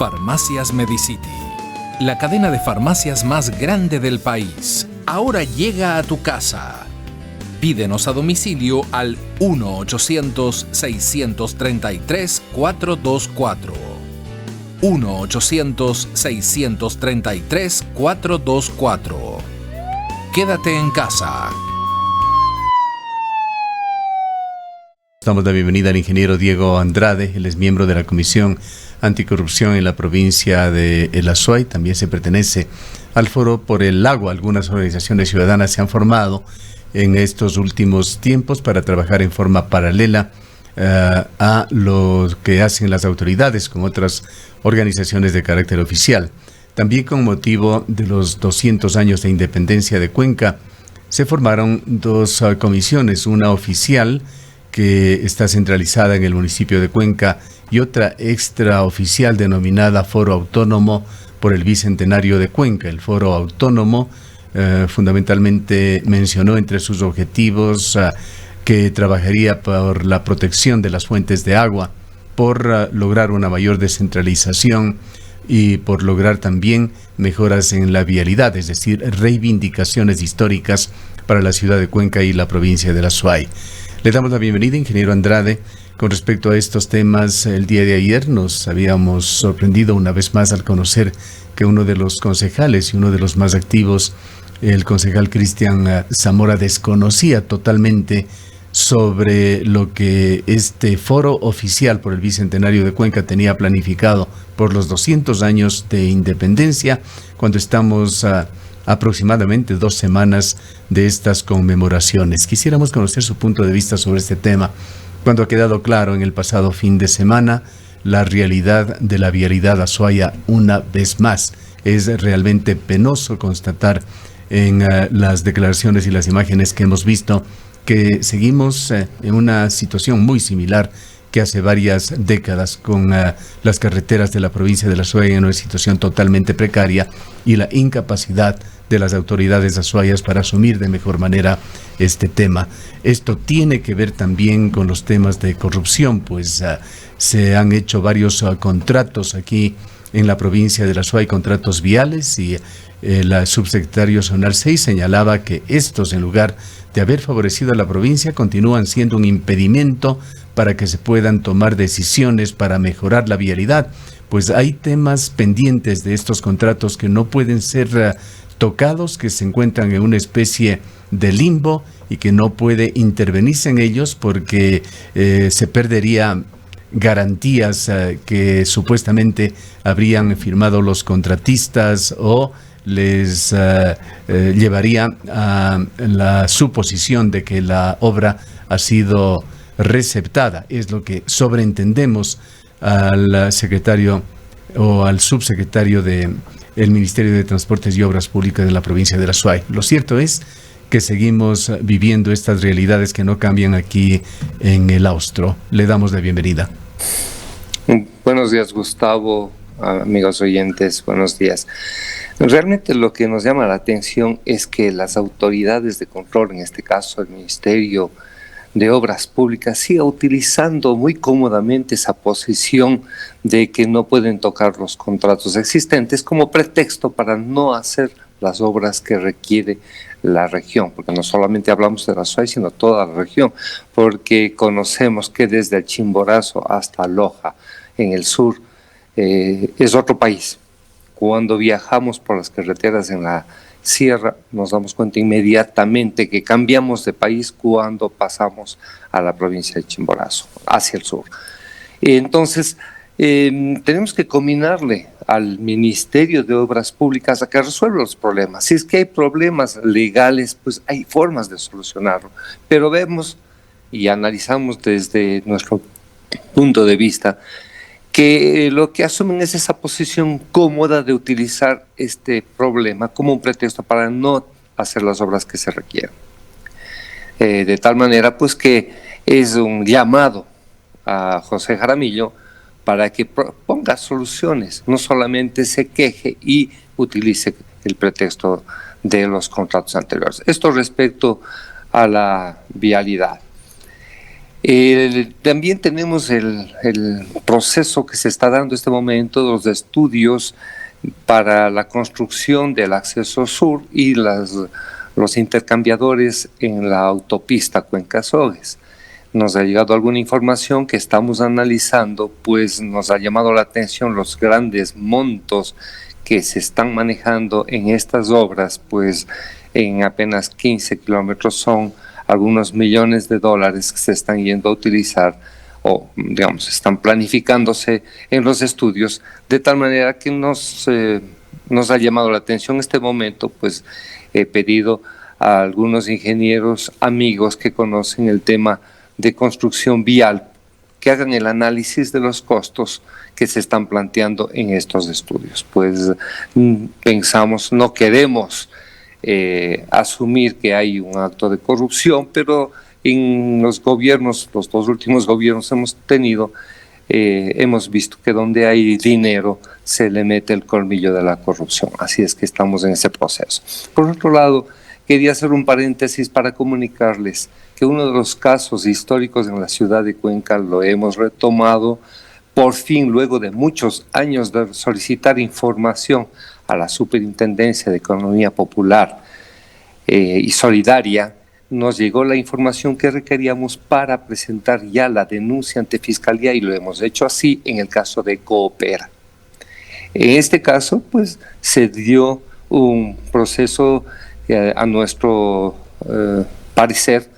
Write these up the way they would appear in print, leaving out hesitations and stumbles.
Farmacias Medicity, la cadena de farmacias más grande del país, ahora llega a tu casa. Pídenos a domicilio al 1-800-633-424. 1-800-633-424. Quédate en casa. Damos la bienvenida al ingeniero Diego Andrade. Él es miembro de la Comisión Anticorrupción en la provincia de El Azuay. También se pertenece al Foro por el Agua. Algunas organizaciones ciudadanas se han formado en estos últimos tiempos para trabajar en forma paralela a lo que hacen las autoridades con otras organizaciones de carácter oficial. También con motivo de los 200 años de independencia de Cuenca, se formaron dos comisiones, una oficial que está centralizada en el municipio de Cuenca y otra extraoficial denominada Foro Autónomo por el Bicentenario de Cuenca. El Foro Autónomo fundamentalmente mencionó entre sus objetivos que trabajaría por la protección de las fuentes de agua, por lograr una mayor descentralización y por lograr también mejoras en la vialidad, es decir, reivindicaciones históricas para la ciudad de Cuenca y la provincia de Azuay. Le damos la bienvenida, ingeniero Andrade. Con respecto a estos temas, el día de ayer nos habíamos sorprendido una vez más al conocer que uno de los concejales y uno de los más activos, el concejal Cristian Zamora, desconocía totalmente sobre lo que este foro oficial por el Bicentenario de Cuenca tenía planificado por los 200 años de independencia, cuando estamos aproximadamente 2 semanas de estas conmemoraciones. Quisiéramos conocer su punto de vista sobre este tema, cuando ha quedado claro en el pasado fin de semana la realidad de la vialidad azuaya una vez más. Es realmente penoso constatar en las declaraciones y las imágenes que hemos visto que seguimos en una situación muy similar que hace varias décadas, con las carreteras de la provincia de Azuay en una situación totalmente precaria y la incapacidad de las autoridades azuayas para asumir de mejor manera este tema. Esto tiene que ver también con los temas de corrupción, pues se han hecho varios contratos aquí en la provincia de Azuay, contratos viales, y el subsecretario Sonar 6 señalaba que estos, en lugar de haber favorecido a la provincia, continúan siendo un impedimento para que se puedan tomar decisiones para mejorar la vialidad. Pues hay temas pendientes de estos contratos que no pueden ser tocados, que se encuentran en una especie de limbo y que no puede intervenirse en ellos porque se perdería garantías que supuestamente habrían firmado los contratistas o les llevaría a la suposición de que la obra ha sido receptada. Es lo que sobreentendemos al secretario o al subsecretario del Ministerio de Transportes y Obras Públicas de la provincia de Azuay. Lo cierto es que seguimos viviendo estas realidades que no cambian aquí en el Austro. Le damos la bienvenida. Buenos días, Gustavo, amigos oyentes, buenos días. Realmente lo que nos llama la atención es que las autoridades de control, en este caso el Ministerio de Obras Públicas, siga utilizando muy cómodamente esa posición de que no pueden tocar los contratos existentes como pretexto para no hacer las obras que requiere la región, porque no solamente hablamos de Azuay, sino toda la región, porque conocemos que desde el Chimborazo hasta Loja, en el sur, es otro país. Cuando viajamos por las carreteras en la sierra, nos damos cuenta inmediatamente que cambiamos de país cuando pasamos a la provincia de Chimborazo, hacia el sur. Entonces, tenemos que combinarle al Ministerio de Obras Públicas a que resuelva los problemas. Si es que hay problemas legales, pues hay formas de solucionarlo. Pero vemos y analizamos desde nuestro punto de vista que lo que asumen es esa posición cómoda de utilizar este problema como un pretexto para no hacer las obras que se requieren. De tal manera, pues, que es un llamado a José Jaramillo para que ponga soluciones, no solamente se queje y utilice el pretexto de los contratos anteriores. Esto respecto a la vialidad. También tenemos el proceso que se está dando en este momento, los estudios para la construcción del acceso sur y los intercambiadores en la autopista Cuenca-Sogues. Nos ha llegado alguna información que estamos analizando, pues nos ha llamado la atención los grandes montos que se están manejando en estas obras, pues en apenas 15 kilómetros son algunos millones de dólares que se están yendo a utilizar o, digamos, están planificándose en los estudios, de tal manera que nos ha llamado la atención en este momento, pues he pedido a algunos ingenieros amigos que conocen el tema de construcción vial que hagan el análisis de los costos que se están planteando en estos estudios. Pues pensamos, no queremos asumir que hay un acto de corrupción, pero en los gobiernos, los dos últimos gobiernos hemos tenido, hemos visto que donde hay dinero se le mete el colmillo de la corrupción. Así es que estamos en ese proceso. Por otro lado, quería hacer un paréntesis para comunicarles que uno de los casos históricos en la ciudad de Cuenca lo hemos retomado por fin, luego de muchos años de solicitar información a la Superintendencia de Economía Popular y Solidaria. Nos llegó la información que requeríamos para presentar ya la denuncia ante Fiscalía y lo hemos hecho así en el caso de Coopera. En este caso, pues, se dio un proceso a nuestro parecer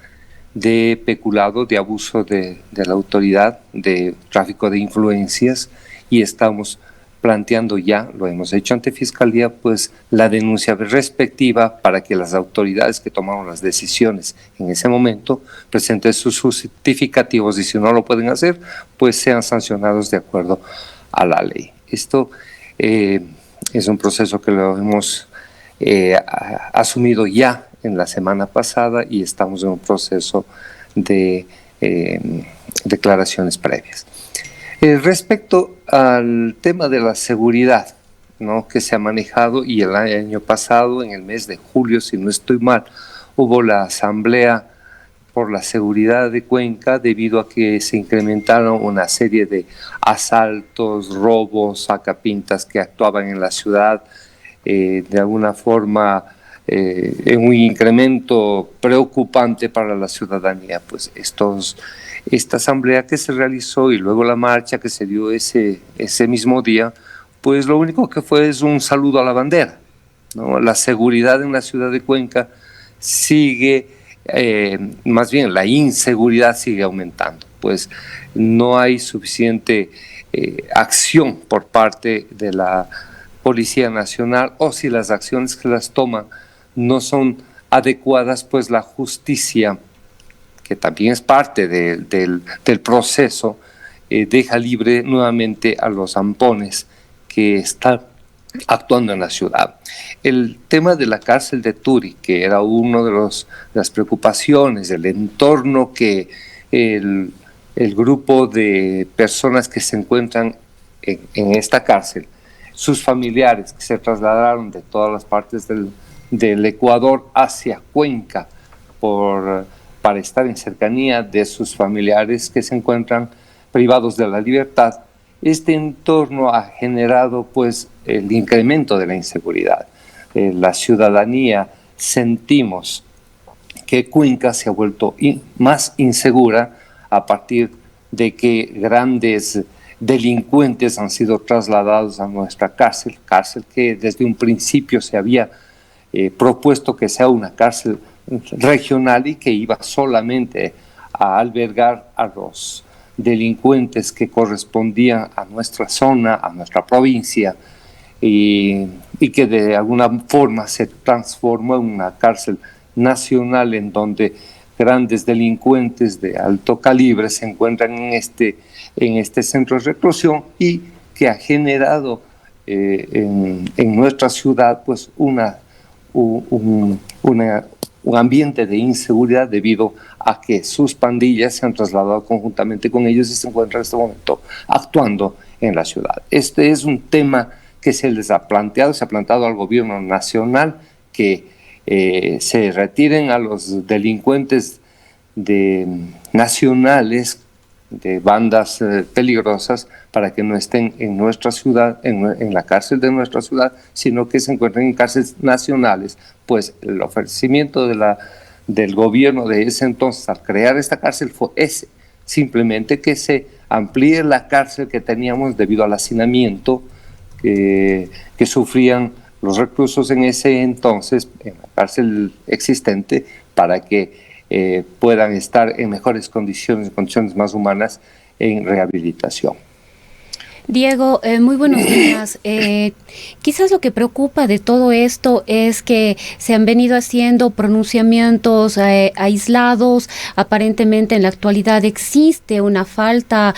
de peculado, de abuso de la autoridad, de tráfico de influencias, y estamos planteando ya, lo hemos hecho ante Fiscalía, pues la denuncia respectiva para que las autoridades que tomaron las decisiones en ese momento presenten sus justificativos y si no lo pueden hacer, pues sean sancionados de acuerdo a la ley. Esto es un proceso que lo hemos asumido ya en la semana pasada y estamos en un proceso de declaraciones previas. Respecto al tema de la seguridad, ¿no?, que se ha manejado, y el año pasado, en el mes de julio, si no estoy mal, hubo la asamblea por la seguridad de Cuenca debido a que se incrementaron una serie de asaltos, robos, sacapintas que actuaban en la ciudad de alguna forma en un incremento preocupante para la ciudadanía. Pues esta asamblea que se realizó y luego la marcha que se dio ese mismo día, pues lo único que fue es un saludo a la bandera, ¿no? La seguridad en la ciudad de Cuenca sigue, más bien la inseguridad sigue aumentando, pues no hay suficiente acción por parte de la Policía Nacional, o si las acciones que las toman no son adecuadas, pues la justicia, que también es parte del proceso, deja libre nuevamente a los zampones que están actuando en la ciudad. El tema de la cárcel de Turi, que era una de las preocupaciones, el entorno que el grupo de personas que se encuentran en esta cárcel, sus familiares que se trasladaron de todas las partes del Ecuador hacia Cuenca para estar en cercanía de sus familiares que se encuentran privados de la libertad. Este entorno ha generado pues el incremento de la inseguridad. La ciudadanía sentimos que Cuenca se ha vuelto más insegura a partir de que grandes delincuentes han sido trasladados a nuestra cárcel que desde un principio se había propuesto que sea una cárcel regional y que iba solamente a albergar a los delincuentes que correspondían a nuestra zona, a nuestra provincia, y que de alguna forma se transformó en una cárcel nacional en donde grandes delincuentes de alto calibre se encuentran en este centro de reclusión, y que ha generado en nuestra ciudad pues un ambiente de inseguridad debido a que sus pandillas se han trasladado conjuntamente con ellos y se encuentran en este momento actuando en la ciudad. Este es un tema que se les ha planteado, se ha planteado al gobierno nacional que se retiren a los delincuentes de nacionales de bandas peligrosas para que no estén en nuestra ciudad, en la cárcel de nuestra ciudad, sino que se encuentren en cárceles nacionales. Pues el ofrecimiento del gobierno de ese entonces al crear esta cárcel fue ese, simplemente que se amplíe la cárcel que teníamos debido al hacinamiento que sufrían los reclusos en ese entonces, en la cárcel existente, para que puedan estar en mejores condiciones más humanas en rehabilitación. Diego, muy buenos días. Quizás lo que preocupa de todo esto es que se han venido haciendo pronunciamientos aislados. Aparentemente en la actualidad existe una falta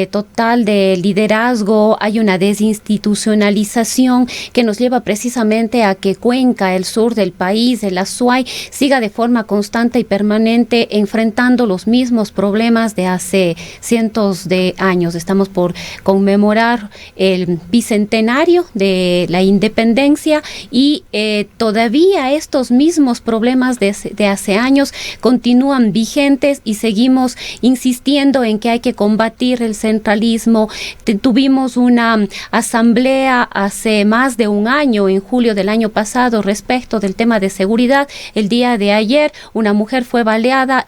total de liderazgo, hay una desinstitucionalización que nos lleva precisamente a que Cuenca, el sur del país, el Azuay, siga de forma constante y permanente enfrentando los mismos problemas de hace cientos de años. Estamos por conmemorar el bicentenario de la independencia y todavía estos mismos problemas de hace años continúan vigentes y seguimos insistiendo en que hay que combatir el centralismo. Tuvimos una asamblea hace más de un año, en julio del año pasado, respecto del tema de seguridad. El día de ayer una mujer fue baleada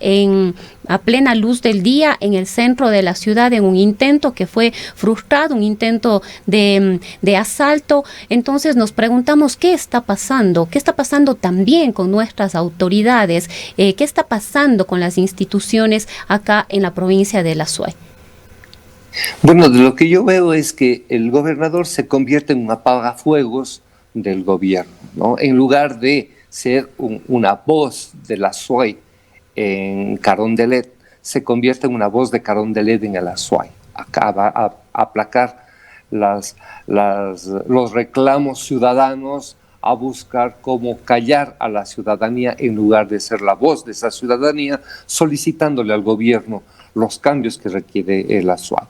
a plena luz del día en el centro de la ciudad en un intento que fue frustrado, un intento de asalto. Entonces nos preguntamos qué está pasando también con nuestras autoridades, qué está pasando con las instituciones acá en la provincia de La Suay. Bueno, de lo que yo veo es que el gobernador se convierte en un apagafuegos del gobierno, ¿no? En lugar de ser una voz de La Suay en Carondelet, se convierte en una voz de Carondelet en el Azuay. Acaba a aplacar los reclamos ciudadanos, a buscar cómo callar a la ciudadanía en lugar de ser la voz de esa ciudadanía, solicitándole al gobierno los cambios que requiere el Azuay.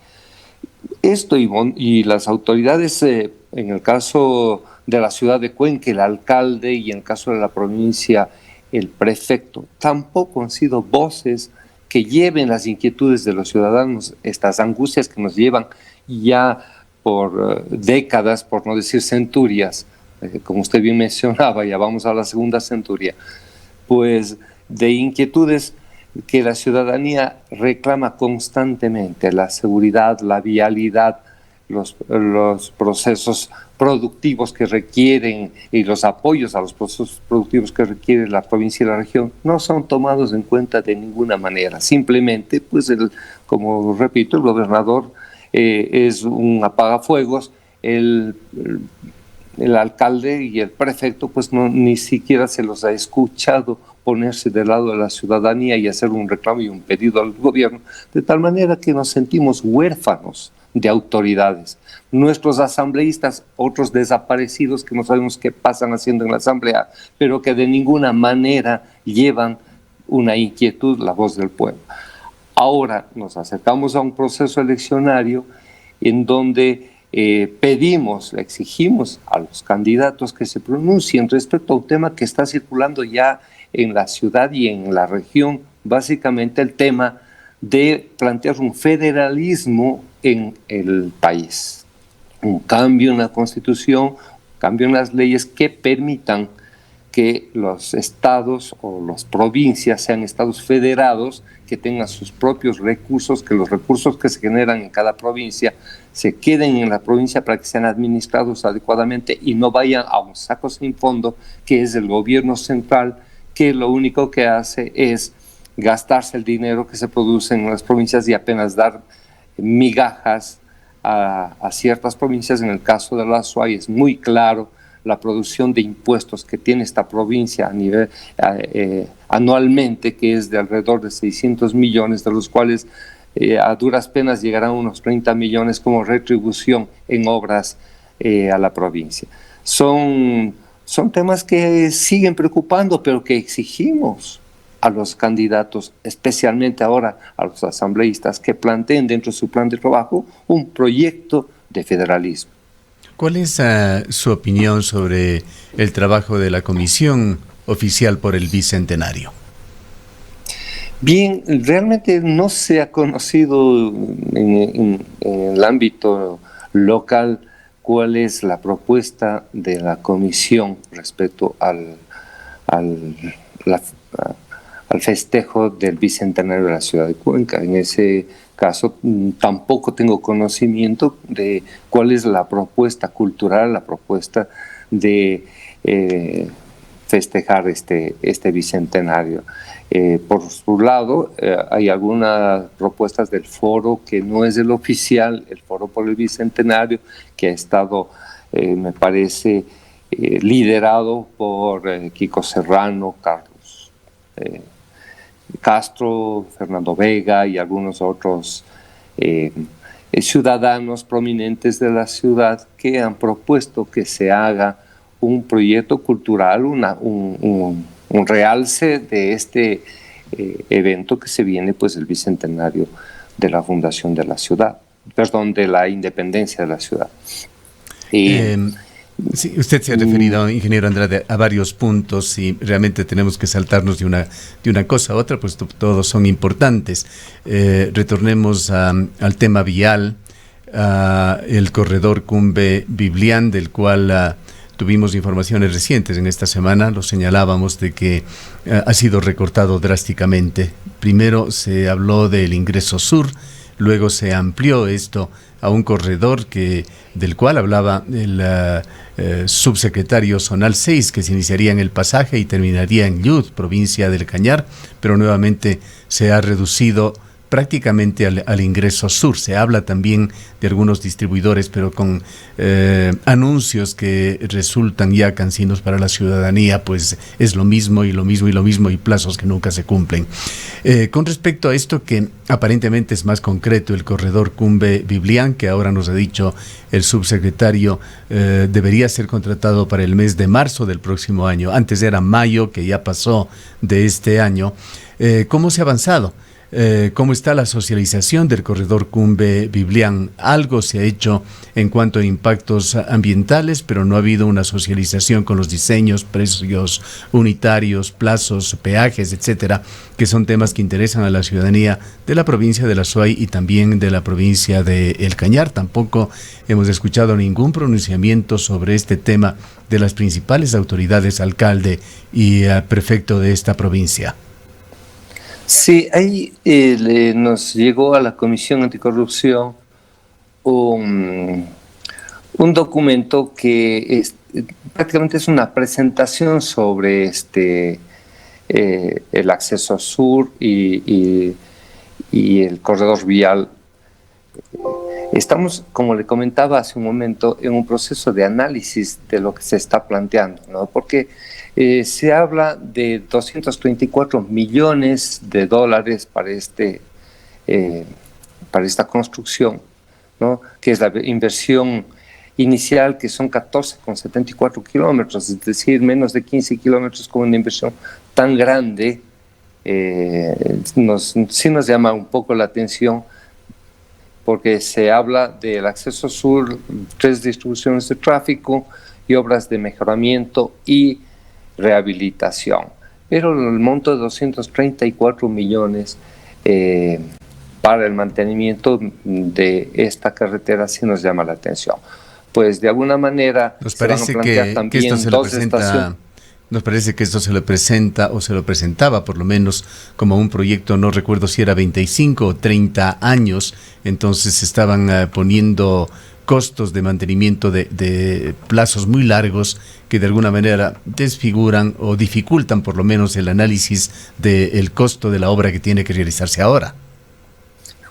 Esto y las autoridades, en el caso de la ciudad de Cuenca, el alcalde, y en el caso de la provincia, el prefecto, tampoco han sido voces que lleven las inquietudes de los ciudadanos, estas angustias que nos llevan ya por décadas, por no decir centurias, como usted bien mencionaba, ya vamos a la segunda centuria, pues de inquietudes que la ciudadanía reclama constantemente: la seguridad, la vialidad, los procesos productivos que requieren y los apoyos a los procesos productivos que requiere la provincia y la región no son tomados en cuenta de ninguna manera. Simplemente, pues, como repito, el gobernador es un apagafuegos, el alcalde y el prefecto, pues ni siquiera se los ha escuchado ponerse del lado de la ciudadanía y hacer un reclamo y un pedido al gobierno, de tal manera que nos sentimos huérfanos de autoridades. Nuestros asambleístas, otros desaparecidos que no sabemos qué pasan haciendo en la asamblea, pero que de ninguna manera llevan una inquietud, la voz del pueblo. Ahora nos acercamos a un proceso eleccionario en donde exigimos a los candidatos que se pronuncien respecto a un tema que está circulando ya en la ciudad y en la región, básicamente el tema de plantear un federalismo en el país. Un cambio en la Constitución, un cambio en las leyes que permitan que los estados o las provincias sean estados federados, que tengan sus propios recursos, que los recursos que se generan en cada provincia se queden en la provincia para que sean administrados adecuadamente y no vayan a un saco sin fondo, que es el gobierno central, que lo único que hace es gastarse el dinero que se produce en las provincias y apenas dar migajas a ciertas provincias. En el caso de la Azuay es muy claro la producción de impuestos que tiene esta provincia a nivel anualmente, que es de alrededor de 600 millones, de los cuales a duras penas llegarán unos 30 millones como retribución en obras a la provincia. Son temas que siguen preocupando, pero que exigimos a los candidatos, especialmente ahora a los asambleístas, que planteen dentro de su plan de trabajo un proyecto de federalismo. ¿Cuál es su opinión sobre el trabajo de la Comisión Oficial por el Bicentenario? Bien, realmente no se ha conocido en el ámbito local cuál es la propuesta de la comisión respecto al, la- al festejo del bicentenario de la ciudad de Cuenca. En ese caso, tampoco tengo conocimiento de cuál es la propuesta cultural, la propuesta de festejar este bicentenario. Por su lado, hay algunas propuestas del foro que no es el oficial, el foro por el bicentenario, que ha estado, me parece, liderado por Kiko Serrano, Carlos Castro, Fernando Vega y algunos otros ciudadanos prominentes de la ciudad que han propuesto que se haga un proyecto cultural, un realce de este evento que se viene, pues el bicentenario de la fundación de la ciudad, perdón, de la independencia de la ciudad. Sí, usted se ha referido, ingeniero Andrade, a varios puntos y realmente tenemos que saltarnos de una cosa a otra, pues todos son importantes. Retornemos al tema vial, el corredor Cumbe-Biblián, del cual tuvimos informaciones recientes en esta semana, lo señalábamos de que ha sido recortado drásticamente. Primero se habló del ingreso sur, luego se amplió esto a un corredor del cual hablaba el subsecretario Zonal 6, que se iniciaría en el Pasaje y terminaría en Lludd, provincia del Cañar, pero nuevamente se ha reducido prácticamente al ingreso sur. Se habla también de algunos distribuidores, pero con anuncios que resultan ya cansinos para la ciudadanía, pues es lo mismo y lo mismo y lo mismo y plazos que nunca se cumplen. Con respecto a esto que aparentemente es más concreto, el corredor Cumbe-Biblián, que ahora nos ha dicho el subsecretario, debería ser contratado para el mes de marzo del próximo año. Antes era mayo, que ya pasó de este año. ¿Cómo se ha avanzado? ¿Cómo está la socialización del corredor Cumbe-Biblián? Algo se ha hecho en cuanto a impactos ambientales, pero no ha habido una socialización con los diseños, precios unitarios, plazos, peajes, etcétera, que son temas que interesan a la ciudadanía de la provincia de La Suay y también de la provincia de El Cañar. Tampoco hemos escuchado ningún pronunciamiento sobre este tema de las principales autoridades, alcalde y prefecto de esta provincia. Sí, ahí nos llegó a la Comisión Anticorrupción un documento que prácticamente es una presentación sobre el acceso sur y el corredor vial. Estamos, como le comentaba hace un momento, en un proceso de análisis de lo que se está planteando, ¿no? Porque se habla de 234 millones de dólares para esta construcción, ¿no? Que es la inversión inicial, que son 14,74 kilómetros, es decir, menos de 15 kilómetros. Con una inversión tan grande, sí nos llama un poco la atención, porque se habla del acceso sur, 3 distribuciones de tráfico y obras de mejoramiento y rehabilitación. Pero el monto de 234 millones para el mantenimiento de esta carretera sí nos llama la atención. Pues de alguna manera nos parece que esto se le presenta. Nos parece que esto se le presenta o se lo presentaba por lo menos como un proyecto, no recuerdo si era 25 o 30 años, entonces estaban poniendo costos de mantenimiento de plazos muy largos que de alguna manera desfiguran o dificultan por lo menos el análisis del costo de la obra que tiene que realizarse ahora.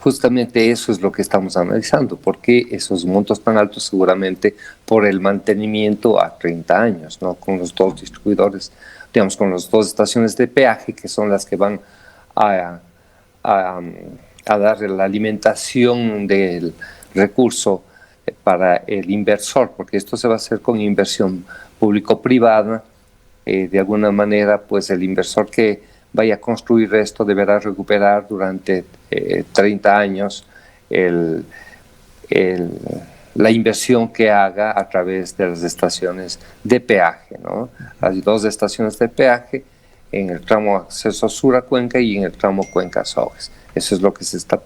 Justamente eso es lo que estamos analizando, porque esos montos tan altos seguramente por el mantenimiento a 30 años, ¿no? Con los 2 distribuidores, digamos, con las 2 estaciones de peaje, que son las que van a dar la alimentación del recurso para el inversor, porque esto se va a hacer con inversión público-privada. De alguna manera, pues el inversor que vaya a construir esto deberá recuperar durante 30 años la inversión que haga a través de las estaciones de peaje, ¿no? Hay 2 estaciones de peaje en el tramo acceso sur a Cuenca y en el tramo Cuenca-Sogues. Eso es lo que se está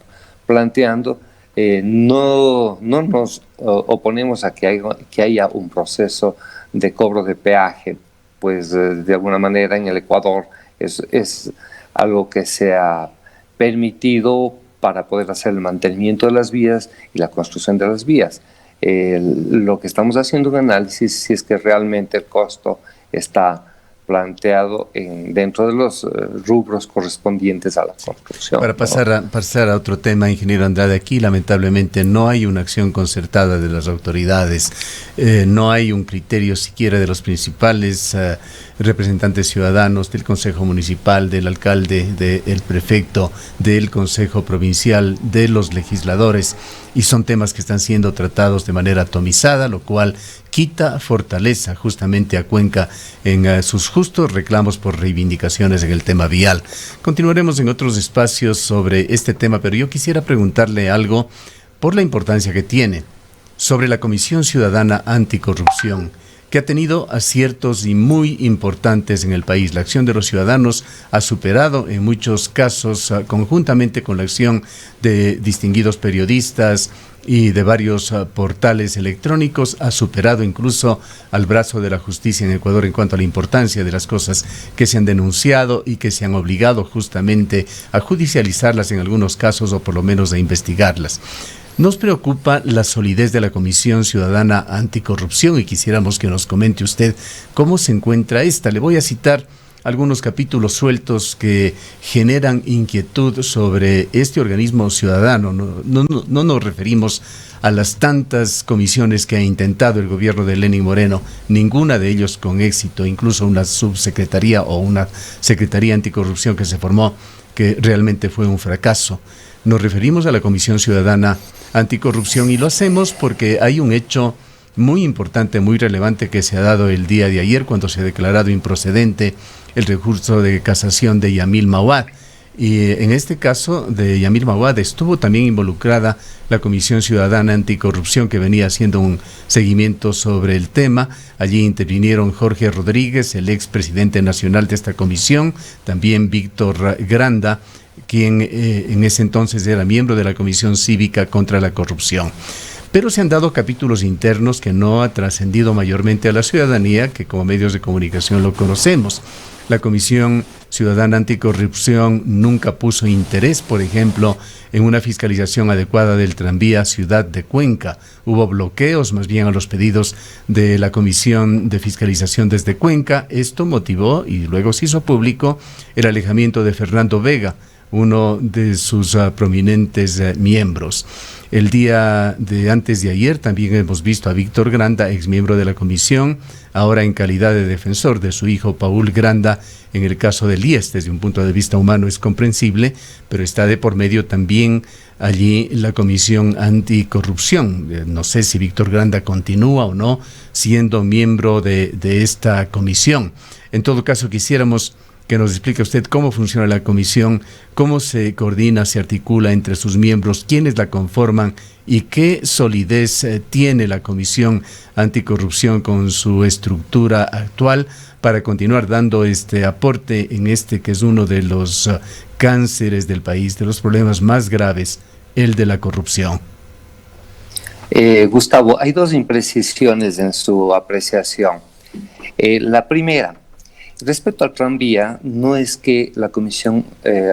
planteando. No nos oponemos a que haya un proceso de cobro de peaje, pues de alguna manera en el Ecuador es algo que se ha permitido para poder hacer el mantenimiento de las vías y la construcción de las vías. Lo que estamos haciendo un análisis si es que realmente el costo está planteado dentro de los rubros correspondientes a la construcción. Para pasar a otro tema, ingeniero Andrade, aquí lamentablemente no hay una acción concertada de las autoridades, no hay un criterio siquiera de los principales representantes ciudadanos, del Consejo Municipal, del alcalde, del prefecto, del Consejo Provincial, de los legisladores, y son temas que están siendo tratados de manera atomizada, lo cual quita fortaleza justamente a Cuenca en sus justos reclamos por reivindicaciones en el tema vial. Continuaremos en otros espacios sobre este tema, pero yo quisiera preguntarle algo por la importancia que tiene sobre la Comisión Ciudadana Anticorrupción, que ha tenido aciertos y muy importantes en el país. La acción de los ciudadanos ha superado en muchos casos, conjuntamente con la acción de distinguidos periodistas y de varios portales electrónicos, ha superado incluso al brazo de la justicia en Ecuador en cuanto a la importancia de las cosas que se han denunciado y que se han obligado justamente a judicializarlas en algunos casos o por lo menos a investigarlas. Nos preocupa la solidez de la Comisión Ciudadana Anticorrupción y quisiéramos que nos comente usted cómo se encuentra esta. Le voy a citar algunos capítulos sueltos que generan inquietud sobre este organismo ciudadano. No nos referimos a las tantas comisiones que ha intentado el gobierno de Lenín Moreno, ninguna de ellos con éxito, incluso una subsecretaría o una secretaría anticorrupción que se formó, que realmente fue un fracaso. Nos referimos a la Comisión Ciudadana Anticorrupción y lo hacemos porque hay un hecho muy importante, muy relevante que se ha dado el día de ayer cuando se ha declarado improcedente el recurso de casación de Yamil Mawad. Y en este caso de Yamil Mawad estuvo también involucrada la Comisión Ciudadana Anticorrupción, que venía haciendo un seguimiento sobre el tema. Allí intervinieron Jorge Rodríguez, el expresidente nacional de esta comisión, también Víctor Granda, quien en ese entonces era miembro de la Comisión Cívica contra la Corrupción. Pero se han dado capítulos internos que no ha trascendido mayormente a la ciudadanía, que como medios de comunicación lo conocemos. La Comisión Ciudadana Anticorrupción nunca puso interés, por ejemplo, en una fiscalización adecuada del tranvía Ciudad de Cuenca. Hubo bloqueos más bien a los pedidos de la Comisión de Fiscalización desde Cuenca. Esto motivó y luego se hizo público el alejamiento de Fernando Vega, uno de sus prominentes miembros. El día de antes de ayer también hemos visto a Víctor Granda, exmiembro de la comisión, ahora en calidad de defensor de su hijo Paul Granda en el caso del IES. Desde un punto de vista humano es comprensible, pero está de por medio también allí la Comisión Anticorrupción. No sé si Víctor Granda continúa o no siendo miembro de esta comisión. En todo caso, quisiéramos que nos explique usted cómo funciona la comisión, cómo se coordina, se articula entre sus miembros, quiénes la conforman y qué solidez tiene la Comisión Anticorrupción con su estructura actual para continuar dando este aporte en este que es uno de los cánceres del país, de los problemas más graves, el de la corrupción. Gustavo, hay dos imprecisiones en su apreciación. La primera, respecto al tranvía, no es que la comisión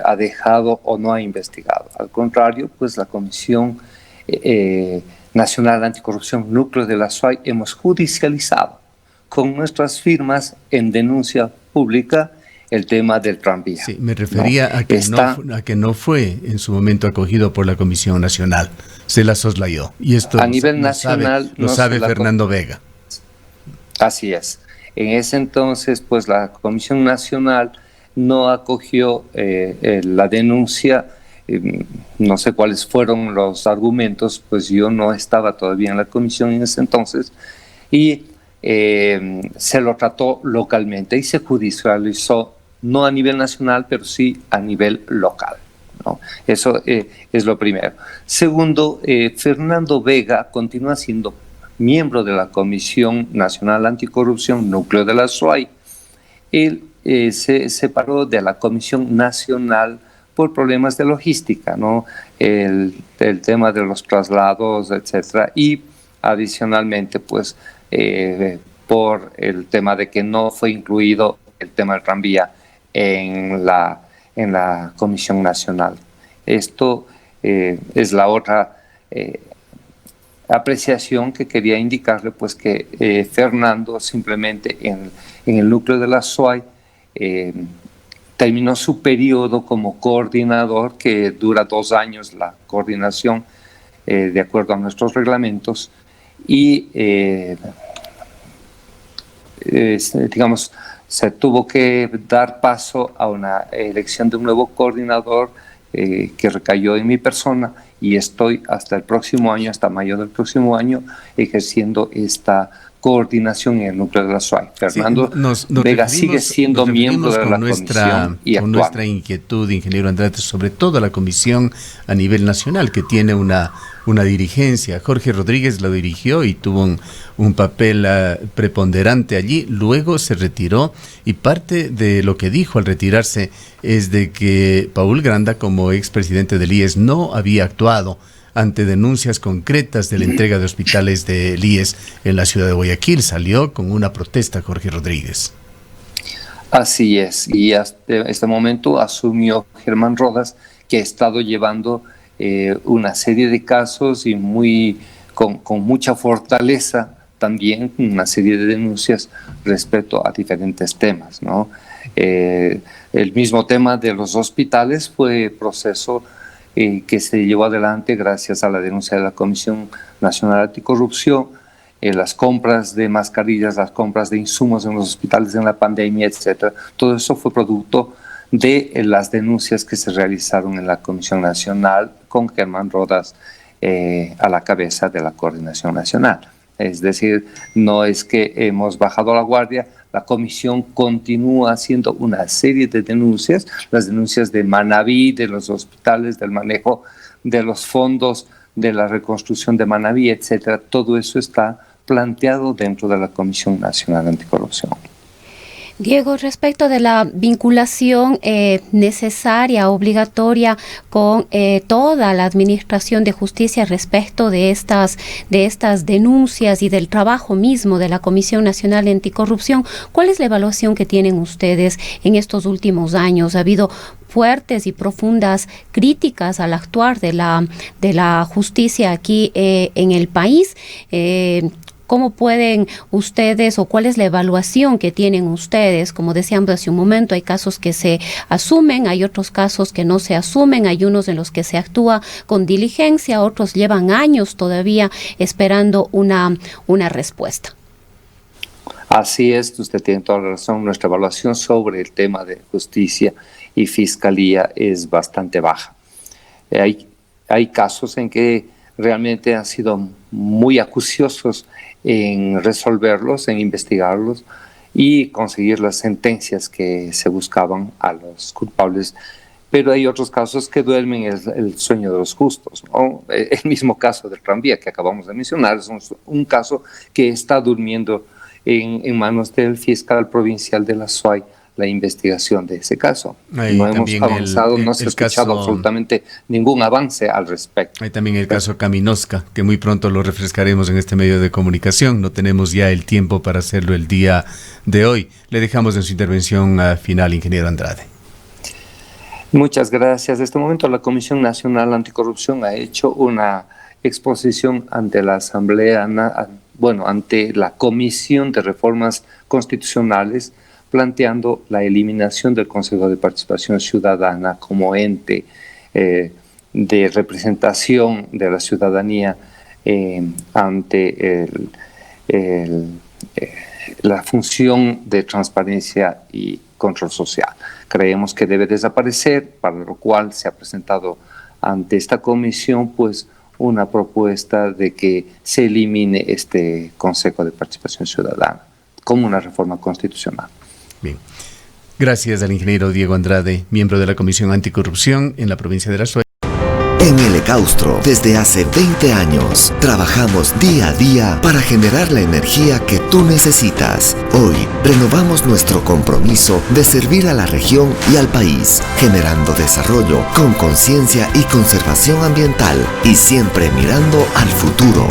ha dejado o no ha investigado. Al contrario, pues la Comisión Nacional Anticorrupción, Núcleo de la SUAY, hemos judicializado con nuestras firmas en denuncia pública el tema del tranvía. Sí, me refería a que no fue en su momento acogido por la Comisión Nacional. Se la soslayó. Y esto a nivel nacional lo sabe Fernando Vega. Así es. En ese entonces, pues la Comisión Nacional no acogió la denuncia. No sé cuáles fueron los argumentos, pues yo no estaba todavía en la comisión en ese entonces, y se lo trató localmente y se judicializó, no a nivel nacional, pero sí a nivel local, ¿no? Eso es lo primero. Segundo, Fernando Vega continúa siendo miembro de la Comisión Nacional Anticorrupción, Núcleo de la SUAY. Él se separó de la Comisión Nacional por problemas de logística, ¿no? El tema de los traslados, etcétera, y adicionalmente, pues, por el tema de que no fue incluido el tema del tranvía en la Comisión Nacional. Esto es la otra apreciación que quería indicarle, pues que Fernando simplemente en el núcleo de la SUAY terminó su periodo como coordinador, que dura 2 años la coordinación, de acuerdo a nuestros reglamentos, y digamos, se tuvo que dar paso a una elección de un nuevo coordinador que recayó en mi persona, y estoy hasta el próximo año, hasta mayo del próximo año, ejerciendo esta coordinación en el núcleo de la SUAY. Fernando Vega sigue siendo miembro de la comisión y con nuestra inquietud, ingeniero Andrade, sobre todo la comisión a nivel nacional, que tiene una dirigencia. Jorge Rodríguez la dirigió y tuvo un papel preponderante allí. Luego se retiró, y parte de lo que dijo al retirarse es de que Paul Granda, como expresidente del IES, no había actuado ante denuncias concretas de la entrega de hospitales del IES en la ciudad de Guayaquil. Salió con una protesta Jorge Rodríguez. Así es, y hasta este momento asumió Germán Rodas, que ha estado llevando una serie de casos y con mucha fortaleza también una serie de denuncias respecto a diferentes temas, ¿no? El mismo tema de los hospitales fue proceso que se llevó adelante gracias a la denuncia de la Comisión Nacional Anticorrupción, las compras de mascarillas, las compras de insumos en los hospitales en la pandemia, etcétera. Todo eso fue producto de las denuncias que se realizaron en la Comisión Nacional con Germán Rodas a la cabeza de la Coordinación Nacional. Es decir, no es que hemos bajado la guardia, la comisión continúa haciendo una serie de denuncias, las denuncias de Manabí, de los hospitales, del manejo de los fondos, de la reconstrucción de Manabí, etcétera. Todo eso está planteado dentro de la Comisión Nacional Anticorrupción. Diego, respecto de la vinculación necesaria, obligatoria con toda la Administración de Justicia respecto de estas denuncias y del trabajo mismo de la Comisión Nacional Anticorrupción, ¿cuál es la evaluación que tienen ustedes en estos últimos años? ¿Ha habido fuertes y profundas críticas al actuar de la justicia aquí en el país? ¿Cómo pueden ustedes, o cuál es la evaluación que tienen ustedes? Como decíamos hace un momento, hay casos que se asumen, hay otros casos que no se asumen, hay unos en los que se actúa con diligencia, otros llevan años todavía esperando una respuesta. Así es, usted tiene toda la razón. Nuestra evaluación sobre el tema de justicia y fiscalía es bastante baja. Hay casos en que realmente han sido muy acuciosos en resolverlos, en investigarlos y conseguir las sentencias que se buscaban a los culpables. Pero hay otros casos que duermen el sueño de los justos, ¿no? El mismo caso del tranvía que acabamos de mencionar es un caso que está durmiendo en manos del fiscal provincial de la SUAY, la investigación de ese caso. Ahí no hemos avanzado, no se ha escuchado absolutamente ningún avance al respecto. Hay también el caso Caminosca, que muy pronto lo refrescaremos en este medio de comunicación. No tenemos ya el tiempo para hacerlo el día de hoy. Le dejamos en su intervención final, ingeniero Andrade. Muchas gracias. En este momento la Comisión Nacional Anticorrupción ha hecho una exposición ante la Asamblea, ante la Comisión de Reformas Constitucionales, planteando la eliminación del Consejo de Participación Ciudadana como ente de representación de la ciudadanía ante la función de transparencia y control social. Creemos que debe desaparecer, para lo cual se ha presentado ante esta comisión pues una propuesta de que se elimine este Consejo de Participación Ciudadana como una reforma constitucional. Bien. Gracias al ingeniero Diego Andrade, miembro de la Comisión Anticorrupción en la provincia de La Suay. En Elecaustro, desde hace 20 años, trabajamos día a día para generar la energía que tú necesitas. Hoy, renovamos nuestro compromiso de servir a la región y al país, generando desarrollo con conciencia y conservación ambiental y siempre mirando al futuro.